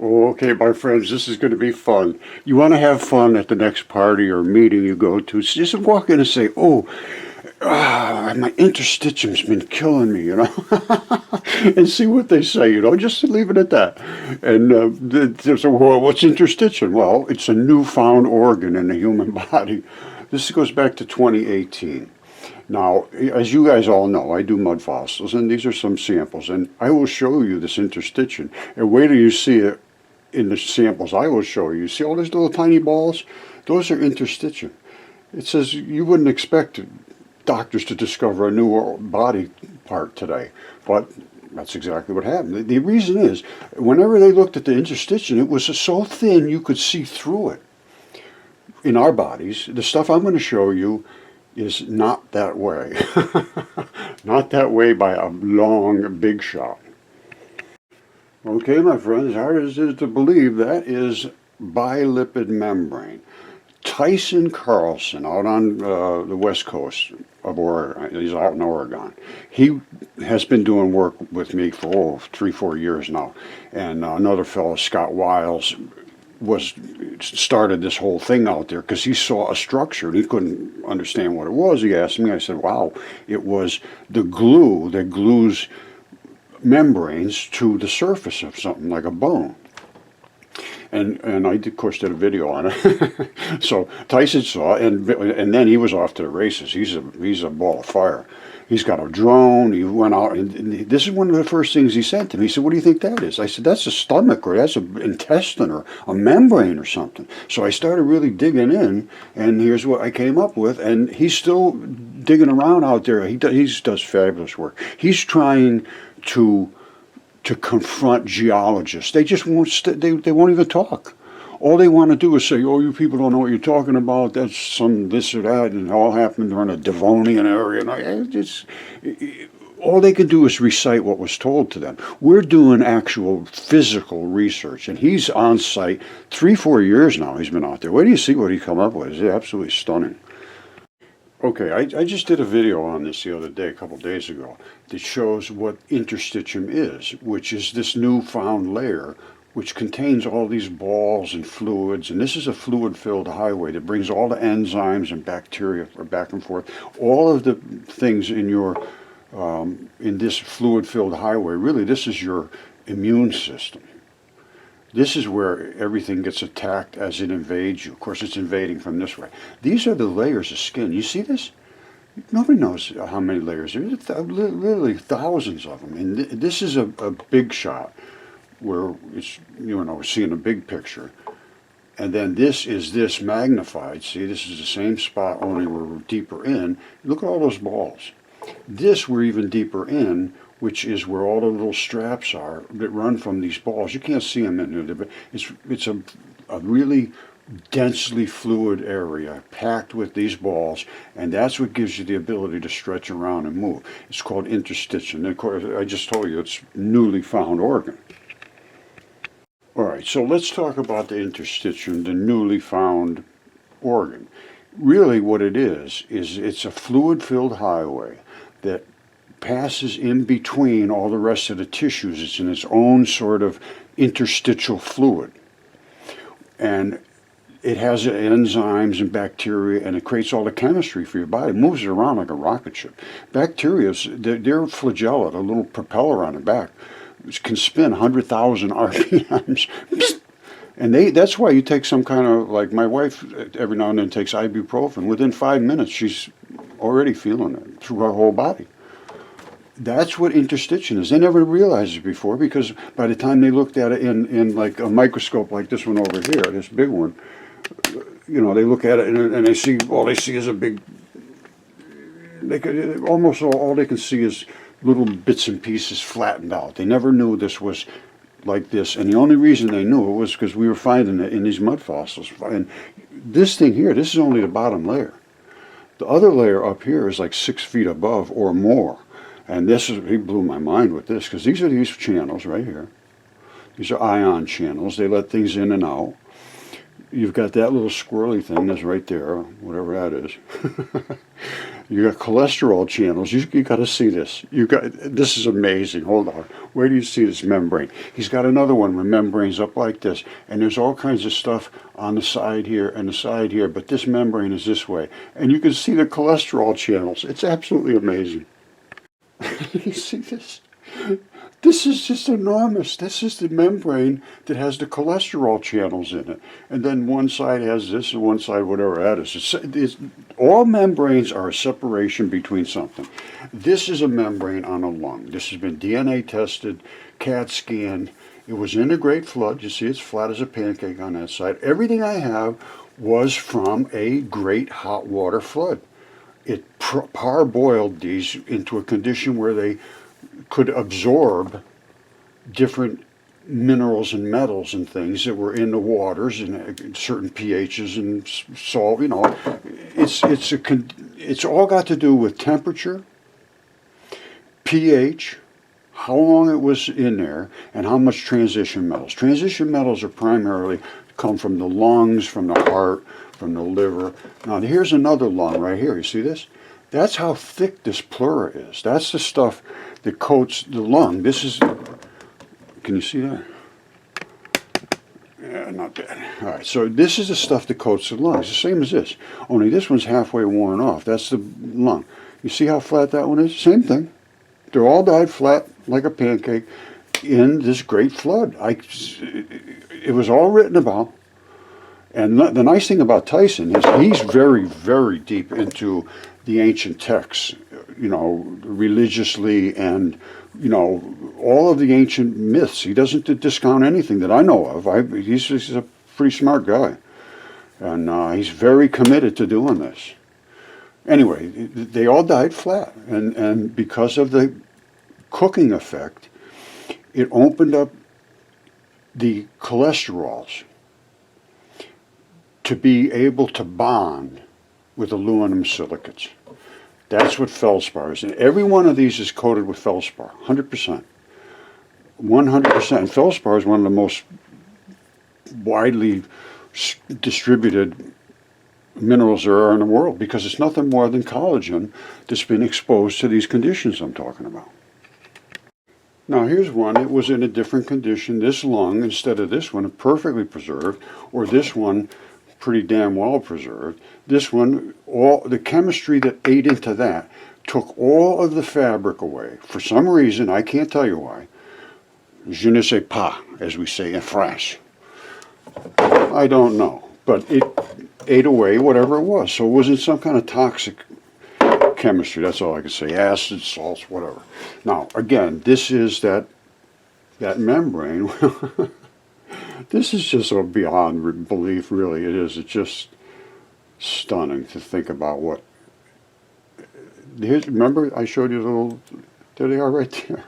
Okay, my friends, this is going to be fun. You want to have fun at the next party or meeting you go to. So just walk in and say, "Oh, my interstitium's been killing me," and see what they say. Just leave it at that. And there's well, what's interstitium? Well, it's a newfound organ in the human body. This goes back to 2018. Now, as you guys all know, I do mud fossils, and these are some samples, and I will show you this interstitium. And wait till you see it in the samples I will show you. See all these little tiny balls? Those are interstitium. It says you wouldn't expect doctors to discover a new body part today, but that's exactly what happened. The reason is, whenever they looked at the interstitium, it was so thin you could see through it. In our bodies, the stuff I'm going to show you is not that way. Not that way by a long, big shot. Okay, my friends, hard as it is to believe, that is bilipid membrane. Tyson Carlson out on the west coast of Oregon, he's out in Oregon. He has been doing work with me for 3-4 years now. And another fellow, Scott Wiles, started this whole thing out there because he saw a structure and he couldn't understand what it was. He asked me, I said, wow, it was the glue that glues membranes to the surface of something like a bone. And I, of course, did a video on it. So Tyson saw it, and then he was off to the races. He's a ball of fire. He's got a drone. He went out, and this is one of the first things he said to me. He said, "What do you think that is?" I said, "That's a stomach, or that's an intestine, or a membrane, or something." So I started really digging in, and here's what I came up with. And he's still digging around out there. He does fabulous work. He's trying to confront geologists. They just won't. They won't even talk. All they want to do is say, "Oh, you people don't know what you're talking about. That's some this or that, and it all happened during a Devonian area." And all they can do is recite what was told to them. We're doing actual physical research, and he's on site 3-4 years now. He's been out there. Wait do you see what he come up with? It's absolutely stunning. Okay, I just did a video on this the other day, a couple days ago, that shows what interstitium is, which is this newfound layer which contains all these balls and fluids, and this is a fluid-filled highway that brings all the enzymes and bacteria back and forth. All of the things in your in this fluid-filled highway, really, this is your immune system. This is where everything gets attacked as it invades you. Of course, it's invading from this way. These are the layers of skin. You see this? Nobody knows how many layers. There's literally thousands of them. And this is a big shot where it's, we're seeing a big picture. And then this is this magnified. See, this is the same spot, only we're deeper in. Look at all those balls. This, we're even deeper in, which is where all the little straps are that run from these balls. You can't see them in there, but it's a really densely fluid area packed with these balls, and that's what gives you the ability to stretch around and move. It's called interstitium. And of course, I just told you it's newly found organ. All right, so let's talk about the interstitium, the newly found organ. Really what it is it's a fluid-filled highway that passes in between all the rest of the tissues. It's in its own sort of interstitial fluid. And it has enzymes and bacteria, and it creates all the chemistry for your body. It moves it around like a rocket ship. Bacteria, their flagella, a little propeller on the back, which can spin 100,000 RPMs. And that's why you take some kind of, like my wife every now and then takes ibuprofen. Within 5 minutes, she's already feeling it through her whole body. That's what interstitium is. They never realized it before, because by the time they looked at it in like a microscope like this one over here, this big one, they look at it and they see, all they see is a big, almost all they can see is little bits and pieces flattened out. They never knew this was like this, and the only reason they knew it was because we were finding it in these mud fossils. And this thing here, this is only the bottom layer. The other layer up here is like 6 feet above or more. And he blew my mind with this, because these are these channels right here. These are ion channels. They let things in and out. You've got that little squirrely thing that's right there, whatever that is. You got cholesterol channels. You got to see this. This is amazing. Hold on. Where do you see this membrane? He's got another one with membranes up like this, and there's all kinds of stuff on the side here and the side here, but this membrane is this way, and you can see the cholesterol channels. It's absolutely amazing. You see this? This is just enormous. This is the membrane that has the cholesterol channels in it. And then one side has this and one side whatever that is. All membranes are a separation between something. This is a membrane on a lung. This has been DNA tested, CAT scanned. It was in a great flood. You see it's flat as a pancake on that side. Everything I have was from a great hot water flood. It parboiled these into a condition where they could absorb different minerals and metals and things that were in the waters and certain pHs and salt. You know, it's all got to do with temperature, pH, how long it was in there, and how much transition metals. Transition metals are primarily come from the lungs, from the heart, from the liver. Now here's another lung right here. You see this? That's how thick this pleura is. That's the stuff that coats the lung. This is, can you see that? Yeah, not bad. All right, so this is the stuff that coats the lungs, the same as this. Only this one's halfway worn off. That's the lung. You see how flat that one is? Same thing. They're all died flat like a pancake in this great flood. It was all written about. And the nice thing about Tyson is he's very, very deep into the ancient texts, you know, religiously, and, you know, all of the ancient myths. He doesn't discount anything that I know of. He's a pretty smart guy. And he's very committed to doing this. Anyway, they all died flat. And because of the cooking effect, it opened up the cholesterols to be able to bond with aluminum silicates. That's what feldspar is. And every one of these is coated with feldspar, 100%. 100%. Feldspar is one of the most widely distributed minerals there are in the world because it's nothing more than collagen that's been exposed to these conditions I'm talking about. Now here's one. It was in a different condition. This lung, instead of this one, perfectly preserved, or this one, pretty damn well preserved. This one, all the chemistry that ate into that took all of the fabric away. For some reason, I can't tell you why. Je ne sais pas, as we say in France. I don't know. But it ate away whatever it was. So it wasn't some kind of toxic chemistry. That's all I can say. Acids, salts, whatever. Now, again, this is that membrane. This is just beyond belief, really. It is. It's just stunning to think about what. Remember, I showed you the little. There they are, right there.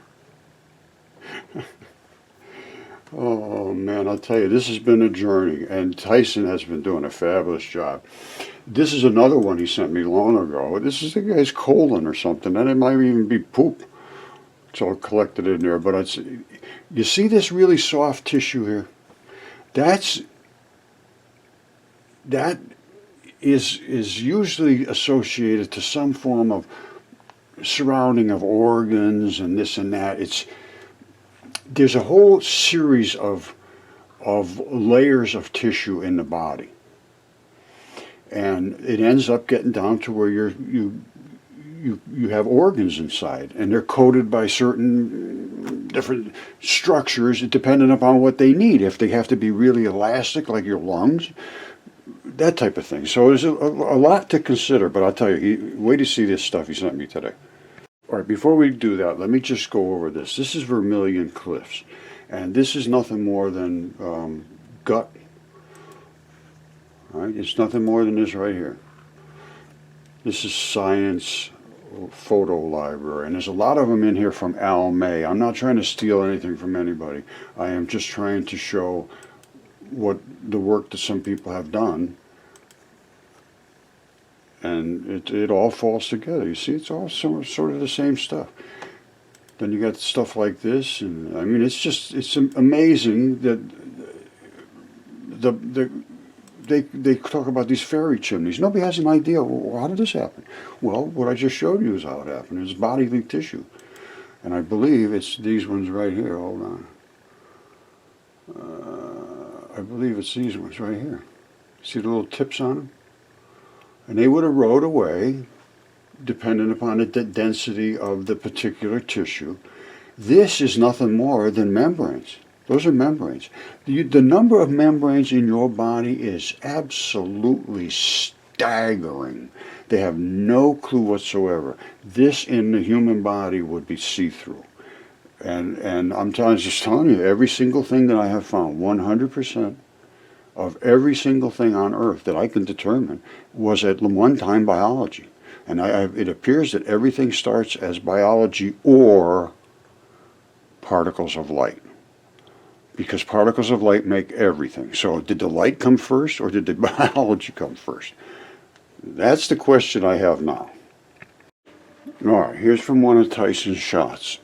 Oh man, I'll tell you, this has been a journey, and Tyson has been doing a fabulous job. This is another one he sent me long ago. This is the guy's colon or something, and it might even be poop. It's all collected in there, but it's. You see this really soft tissue here? That is usually associated to some form of surrounding of organs and this and that. There's a whole series of layers of tissue in the body, and it ends up getting down to where you have organs inside, and they're coated by certain different structures depending upon what they need. If they have to be really elastic, like your lungs, that type of thing. So there's a lot to consider, but I'll tell you, wait to see this stuff he sent me today. All right, before we do that, let me just go over this. This is Vermilion Cliffs, and this is nothing more than gut. All right, it's nothing more than this right here. This is Science Photo Library, and there's a lot of them in here from Al May. I'm not trying to steal anything from anybody. I am just trying to show what the work that some people have done, and it all falls together. You see, it's all sort of the same stuff. Then you got stuff like this, and I mean, it's amazing that the they talk about these fairy chimneys. Nobody has an idea, well, how did this happen? Well, what I just showed you is how it happened. It's bodily tissue. And I believe it's these ones right here. Hold on. I believe it's these ones right here. See the little tips on them? And they would erode away, depending upon the density of the particular tissue. This is nothing more than membranes. Those are membranes. The number of membranes in your body is absolutely staggering. They have no clue whatsoever. This in the human body would be see-through. And I'm just telling you, every single thing that I have found, 100% of every single thing on Earth that I can determine was at one time biology. And it appears that everything starts as biology or particles of light. Because particles of light make everything. So did the light come first or did the biology come first? That's the question I have now. All right, here's from one of Tyson's shots.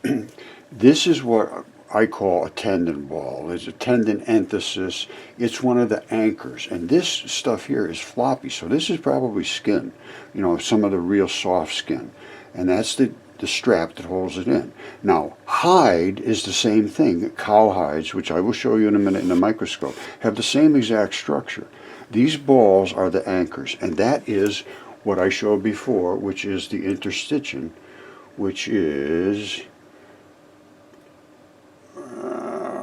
This is what I call a tendon ball. It's a tendon enthesis. It's one of the anchors. And this stuff here is floppy. So this is probably skin, you know, some of the real soft skin. And that's the strap that holds it in. Now, hide is the same thing. Cow hides, which I will show you in a minute in a microscope, have the same exact structure. These balls are the anchors. And that is what I showed before, which is the interstitium, which is...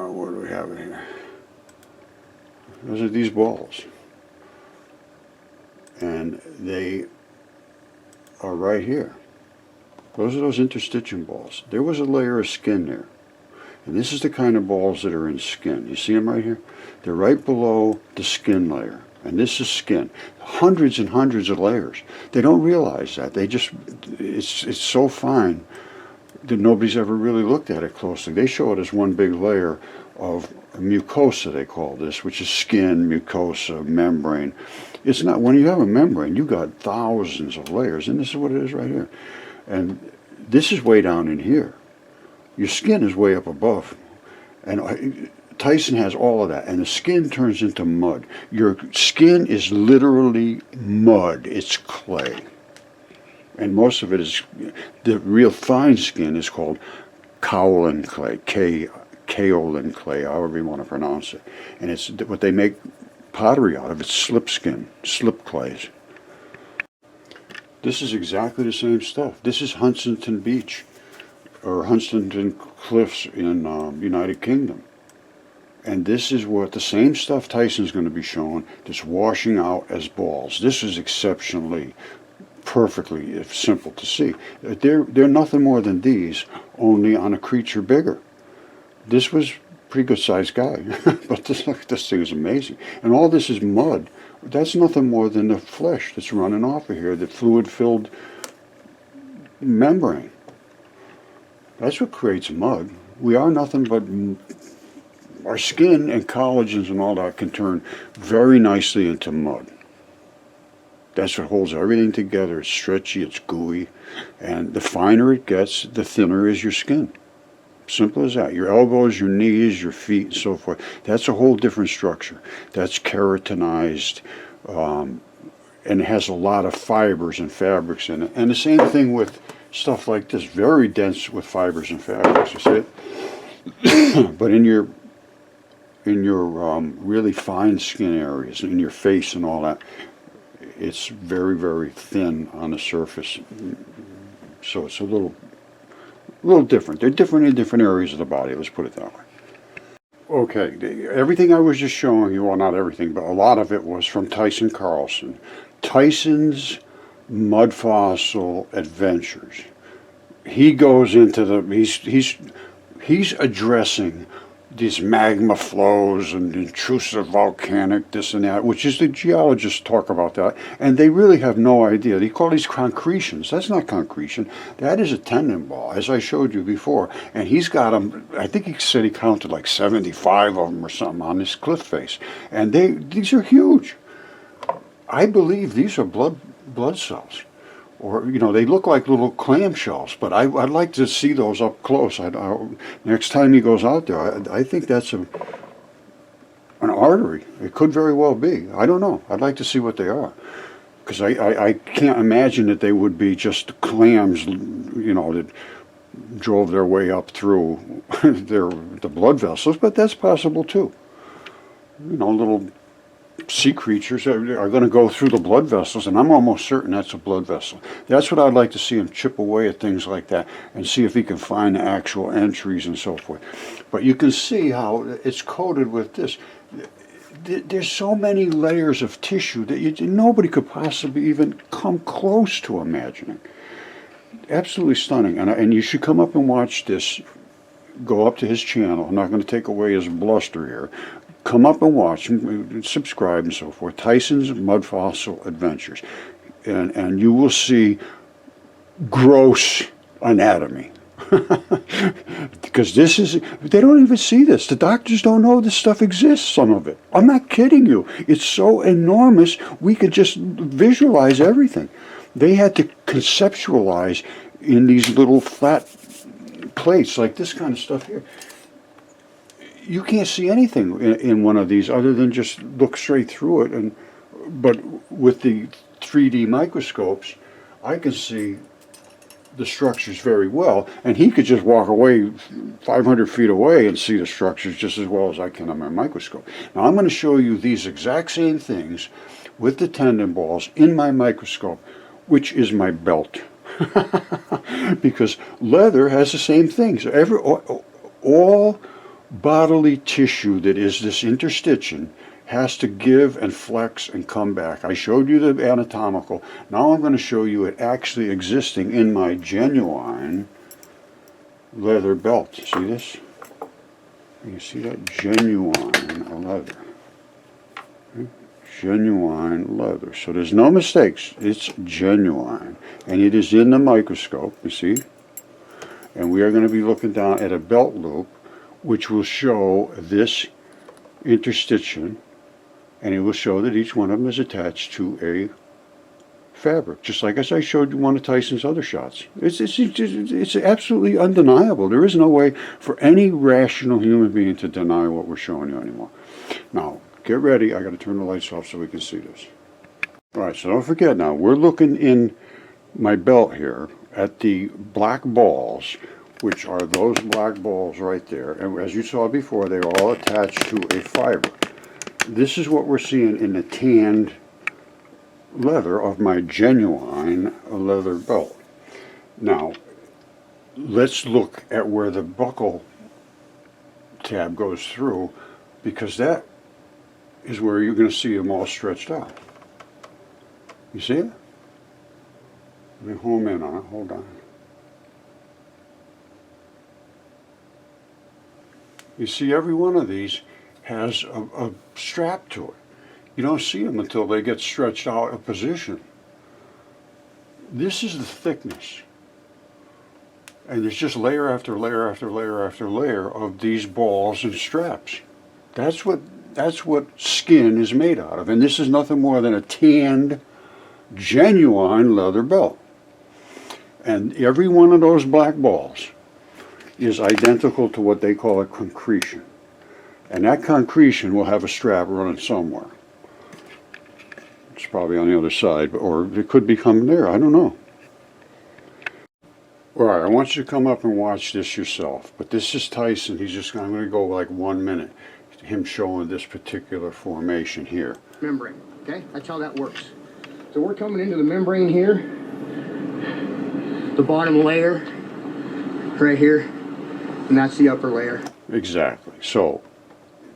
what do we have in here? Those are these balls. And they are right here. Those are those interstitium balls. There was a layer of skin there. And this is the kind of balls that are in skin. You see them right here? They're right below the skin layer. And this is skin. Hundreds and hundreds of layers. They don't realize that. They just, it's so fine that nobody's ever really looked at it closely. They show it as one big layer of mucosa, they call this, which is skin, mucosa, membrane. It's not. When you have a membrane, you got thousands of layers, and this is what it is right here. And this is way down in here. Your skin is way up above. And Tyson has all of that, and the skin turns into mud. Your skin is literally mud. It's clay. And most of it is, the real fine skin is called kaolin clay, kaolin clay, however you want to pronounce it. And it's what they make pottery out of. It's slip skin, slip clays. This is exactly the same stuff. This is Huntington Beach, or Huntington Cliffs in United Kingdom. And this is what the same stuff Tyson's going to be showing, that's washing out as balls. This is exceptionally perfectly simple to see. They're nothing more than these, only on a creature bigger. This was a pretty good sized guy, but this thing is amazing. And all this is mud. That's nothing more than the flesh that's running off of here, the fluid-filled membrane. That's what creates mud. We are nothing but... Our skin and collagens and all that can turn very nicely into mud. That's what holds everything together. It's stretchy, it's gooey, and the finer it gets, the thinner is your skin. Simple as that. Your elbows, your knees, your feet, and so forth. That's a whole different structure. That's keratinized, and it has a lot of fibers and fabrics in it. And the same thing with stuff like this, very dense with fibers and fabrics. You see it? But in your really fine skin areas, in your face and all that, it's very, very thin on the surface. So it's a little different. They're different in different areas of the body, let's put it that way. Okay, everything I was just showing you, well, not everything, but a lot of it was from Tyson Carlson. Tyson's Mudfossil Adventures. He goes into he's addressing these magma flows and intrusive volcanic this and that, which is the geologists talk about that, and they really have no idea. They call these concretions. That's not concretion. That is a tendon ball, as I showed you before. And he's got them, I think he said he counted like 75 of them or something on this cliff face. And these are huge. I believe these are blood cells. Or, you know, they look like little clamshells, but I'd like to see those up close. Next time he goes out there, I think that's an art artery. It could very well be. I don't know. I'd like to see what they are. Because I can't imagine that they would be just clams, that drove their way up through the blood vessels, but that's possible too. Little sea creatures are going to go through the blood vessels, and I'm almost certain that's a blood vessel. That's what I'd like to see him chip away at things like that and see if he can find the actual entries and so forth. But you can see how it's coated with this. There's so many layers of tissue that nobody could possibly even come close to imagining. Absolutely stunning. And you should come up and watch this. Go up to his channel. I'm not going to take away his bluster here. Come up and watch him, subscribe and so forth. Tyson's Mudfossil Adventures. And you will see gross anatomy. Because they don't even see this. The doctors don't know this stuff exists, some of it. I'm not kidding you. It's so enormous, we could just visualize everything. They had to conceptualize in these little flat plates, like this kind of stuff here. You can't see anything in one of these other than just look straight through it. But with the 3D microscopes, I can see the structures very well, and he could just walk away 500 feet away and see the structures just as well as I can on my microscope. Now I'm going to show you these exact same things with the tendon balls in my microscope, which is my belt. Because leather has the same things. All bodily tissue that is this interstitium has to give and flex and come back. I showed you the anatomical. Now I'm going to show you it actually existing in my genuine leather belt. See this? You see that? Genuine leather. Genuine leather. So there's no mistakes. It's genuine. And it is in the microscope, you see? And we are going to be looking down at a belt loop, which will show this interstitium, and it will show that each one of them is attached to a fabric, just like as I showed you one of Tyson's other shots. It's absolutely undeniable. There is no way for any rational human being to deny what we're showing you anymore. Now, get ready. I got to turn the lights off so we can see this. All right, so don't forget now, we're looking in my belt here at the black balls, which are those black balls right there. And as you saw before, they're all attached to a fiber. This is what we're seeing in the tanned leather of my genuine leather belt. Now, let's look at where the buckle tab goes through, because that is where you're going to see them all stretched out. You see it? Let me home in on it. Hold on. You see, every one of these has a strap to it. You don't see them until they get stretched out of position. This is the thickness. And it's just layer after layer after layer after layer of these balls and straps. That's what skin is made out of. And this is nothing more than a tanned, genuine leather belt. And every one of those black balls is identical to what they call a concretion. And that concretion will have a strap running somewhere. It's probably on the other side, or it could be coming there, I don't know. Alright, I want you to come up and watch this yourself. But this is Tyson. I'm going to go like 1 minute, him showing this particular formation here. Membrane, okay? That's how that works. So we're coming into the membrane here. The bottom layer, right here. And that's the upper layer. Exactly. So,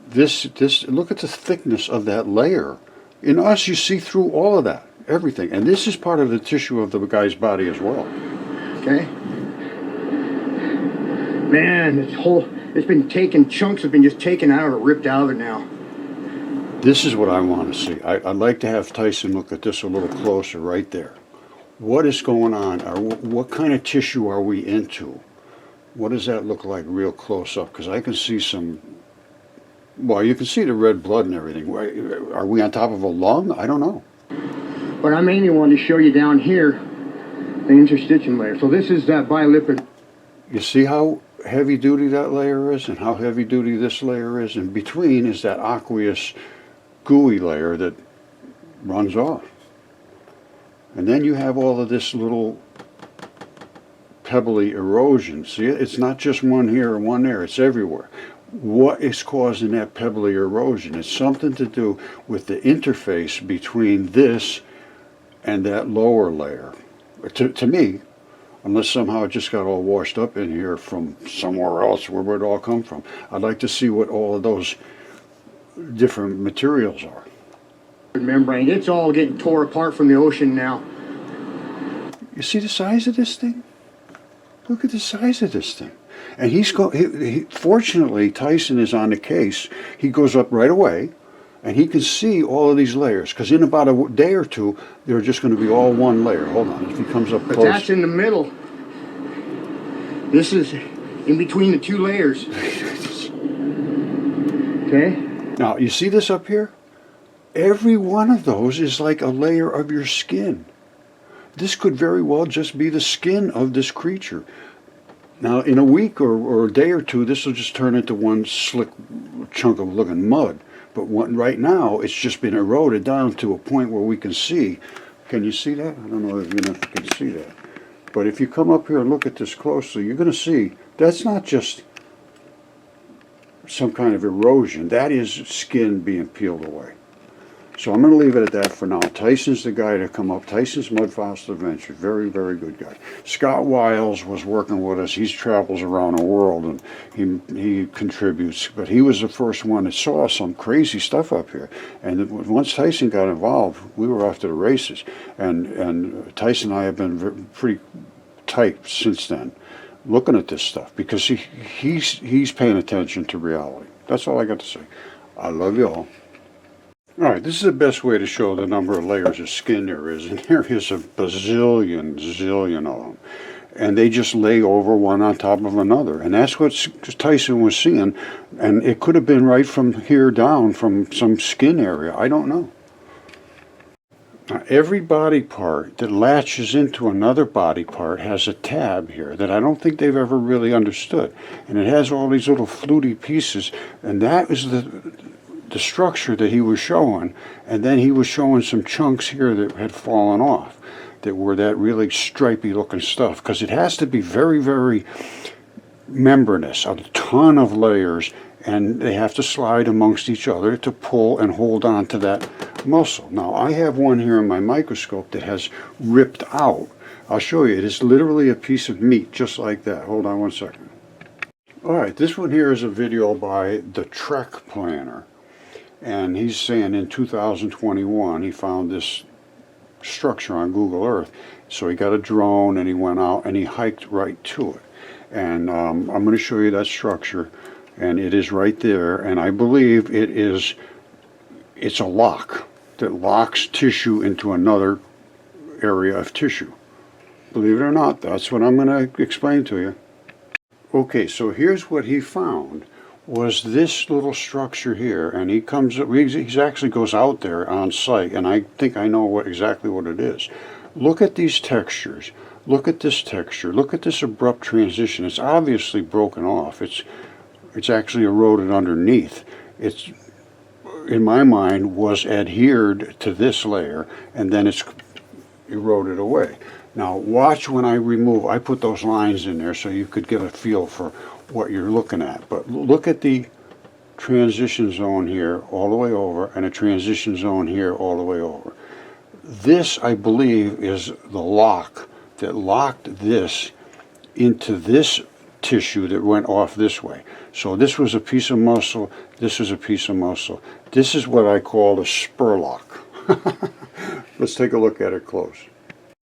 this look at the thickness of that layer. In us, you see through all of that, everything. And this is part of the tissue of the guy's body as well. Okay. Man, it's been taken, chunks have been just taken out of it, ripped out of it now. This is what I want to see. I'd like to have Tyson look at this a little closer right there. What is going on? What kind of tissue are we into? What does that look like real close up? Because I can see some, well, you can see the red blood and everything. Are we on top of a lung? I don't know. But I mainly wanted to show you down here the interstitium layer. So this is that bilipid. You see how heavy duty that layer is and how heavy duty this layer is? In between is that aqueous gooey layer that runs off. And then you have all of this little pebbly erosion. See, it's not just one here or one there, it's everywhere. What is causing that pebbly erosion? It's something to do with the interface between this and that lower layer. To me, unless somehow it just got all washed up in here from somewhere else, where would it all come from? I'd like to see what all of those different materials are. Membrane, it's all getting tore apart from the ocean now. You see the size of this thing? Look at the size of this thing. And fortunately, Tyson is on the case. He goes up right away, and he can see all of these layers, because in about a day or two, they're just going to be all one layer. Hold on, if he comes up close. But that's in the middle. This is in between the two layers. Okay? Now, you see this up here? Every one of those is like a layer of your skin. This could very well just be the skin of this creature. Now, in a week or a day or two, this will just turn into one slick chunk of looking mud. But right now, it's just been eroded down to a point where we can see. Can you see that? I don't know if you can see that. But if you come up here and look at this closely, you're going to see that's not just some kind of erosion. That is skin being peeled away. So I'm going to leave it at that for now. Tyson's the guy to come up. Tyson's Mudfossil Adventure. Very, very good guy. Scott Wiles was working with us. He travels around the world and he contributes. But he was the first one that saw some crazy stuff up here. And once Tyson got involved, we were off to the races. And Tyson and I have been pretty tight since then, looking at this stuff, because he's paying attention to reality. That's all I got to say. I love you all. All right, this is the best way to show the number of layers of skin there is, and there is a zillion of them. And they just lay over one on top of another. And that's what Tyson was seeing. And it could have been right from here down, from some skin area. I don't know. Now, every body part that latches into another body part has a tab here that I don't think they've ever really understood. And it has all these little fluty pieces, and that is the structure that he was showing. And then he was showing some chunks here that had fallen off, that were that really stripy looking stuff, because it has to be very, very membranous, a ton of layers, and they have to slide amongst each other to pull and hold on to that muscle. Now, I have one here in my microscope that has ripped out. I'll show you. It is literally a piece of meat, just like that. Hold on one second. All right, this one here is a video by the Trek Planner. And he's saying in 2021 he found this structure on Google Earth. So he got a drone and he went out and he hiked right to it. And I'm going to show you that structure, and it is right there. And I believe it's a lock that locks tissue into another area of tissue. Believe it or not, that's what I'm going to explain to you. Okay, so here's what he found. Was this little structure here, and he actually goes out there on site, and I think I know exactly what it is. Look at these textures. Look at this texture. Look at this abrupt transition. It's obviously broken off. It's actually eroded underneath. It's, in my mind, was adhered to this layer, and then it's eroded away. Now watch when I put those lines in there so you could get a feel for what you're looking at. But look at the transition zone here all the way over, and a transition zone here all the way over. This, I believe, is the lock that locked this into this tissue that went off this way. So this was a piece of muscle, this is a piece of muscle. This is what I call a spur lock. Let's take a look at it close.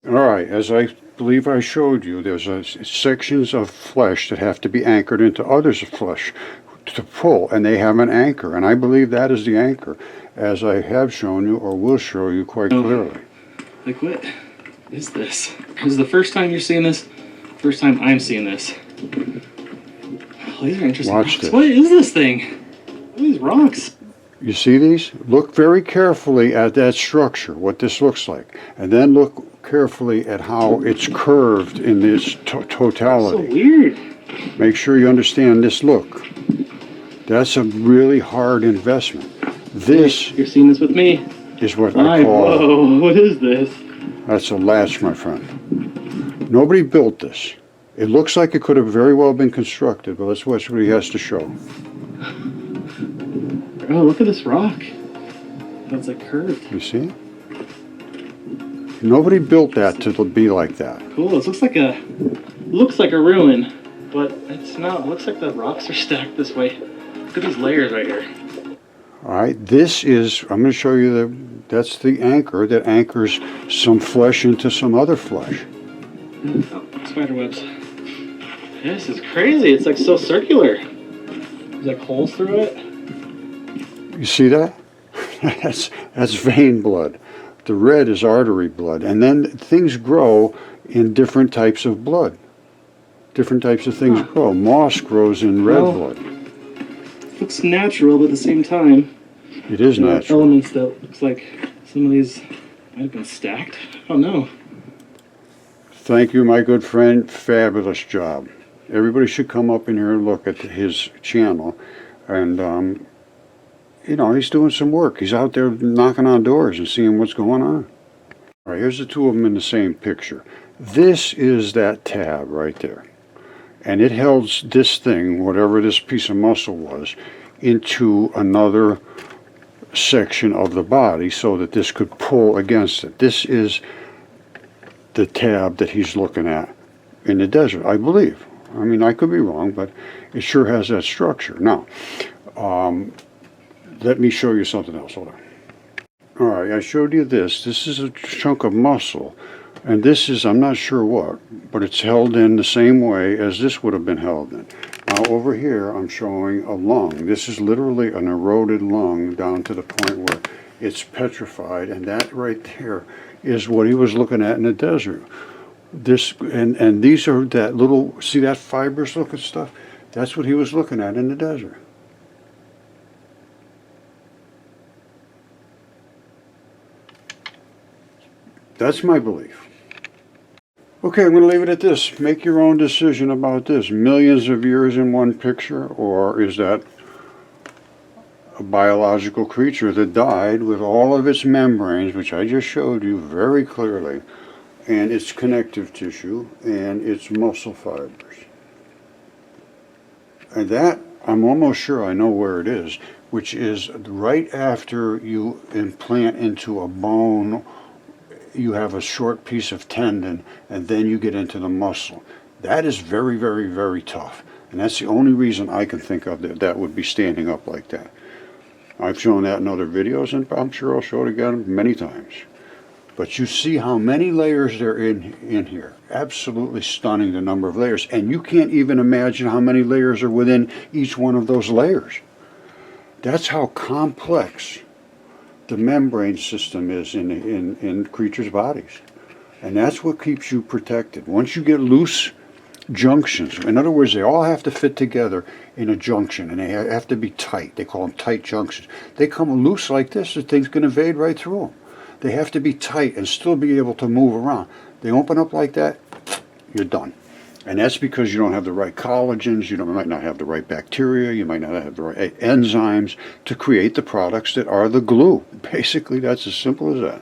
All right, as I believe I showed you, there's sections of flesh that have to be anchored into others of flesh to pull, and they have an anchor, and I believe that is the anchor, as I have shown you, or will show you quite clearly. Like, what is this? This is the first time you're seeing this? First time I'm seeing this. Oh, these are interesting. Watch this. What is this thing? What are these rocks? You see these? Look very carefully at that structure, what this looks like, and then look carefully at how it's curved in this totality. So weird. Make sure you understand this look. That's a really hard investment. This You're seeing this with me. is what I call, Whoa, what is this? that's a latch, my friend. Nobody built this. It looks like it could have very well been constructed, but let's watch what he has to show. Oh, look at this rock. That's like curved. You see? Nobody built that to be like that. Cool. It looks like a ruin, but it's not. It looks like the rocks are stacked this way. Look at these layers right here. All right, this is, I'm going to show you that's the anchor that anchors some flesh into some other flesh. Oh, spider webs. This is crazy. It's like so circular. There's like holes through it. You see that? That's vein blood. The red is artery blood. And then things grow in different types of blood. Different types of things grow. Moss grows in red blood. Looks natural, but at the same time, It is there are natural. elements that looks like some of these might have been stacked. Oh no. Thank you, my good friend. Fabulous job. Everybody should come up in here and look at his channel. And, you know, he's doing some work. He's out there knocking on doors and seeing what's going on. All right, here's the two of them in the same picture. This is that tab right there. And it held this thing, whatever this piece of muscle was, into another section of the body so that this could pull against it. This is the tab that he's looking at in the desert, I believe. I mean, I could be wrong, but it sure has that structure. Now, let me show you something else. Hold on. All right, I showed you this. This is a chunk of muscle. And this is, I'm not sure what, but it's held in the same way as this would have been held in. Now over here, I'm showing a lung. This is literally an eroded lung down to the point where it's petrified. And that right there is what he was looking at in the desert. This, and these are that little, see that fibrous looking stuff? That's what he was looking at in the desert. That's my belief. Okay, I'm going to leave it at this. Make your own decision about this. Millions of years in one picture, or is that a biological creature that died with all of its membranes, which I just showed you very clearly, and its connective tissue, and its muscle fibers. And that, I'm almost sure I know where it is, which is right after you implant into a bone. You have a short piece of tendon, and then you get into the muscle. That is very, very, very tough. And that's the only reason I can think of that would be standing up like that. I've shown that in other videos, and I'm sure I'll show it again many times. But you see how many layers there are in here. Absolutely stunning, the number of layers. And you can't even imagine how many layers are within each one of those layers. That's how complex the membrane system is in creatures' bodies. And that's what keeps you protected. Once you get loose junctions, in other words, they all have to fit together in a junction, and they have to be tight. They call them tight junctions. They come loose like this, the thing's going to invade right through them. They have to be tight and still be able to move around. They open up like that, you're done. And that's because you don't have the right collagens, you might not have the right bacteria, you might not have the right enzymes to create the products that are the glue. Basically, that's as simple as that.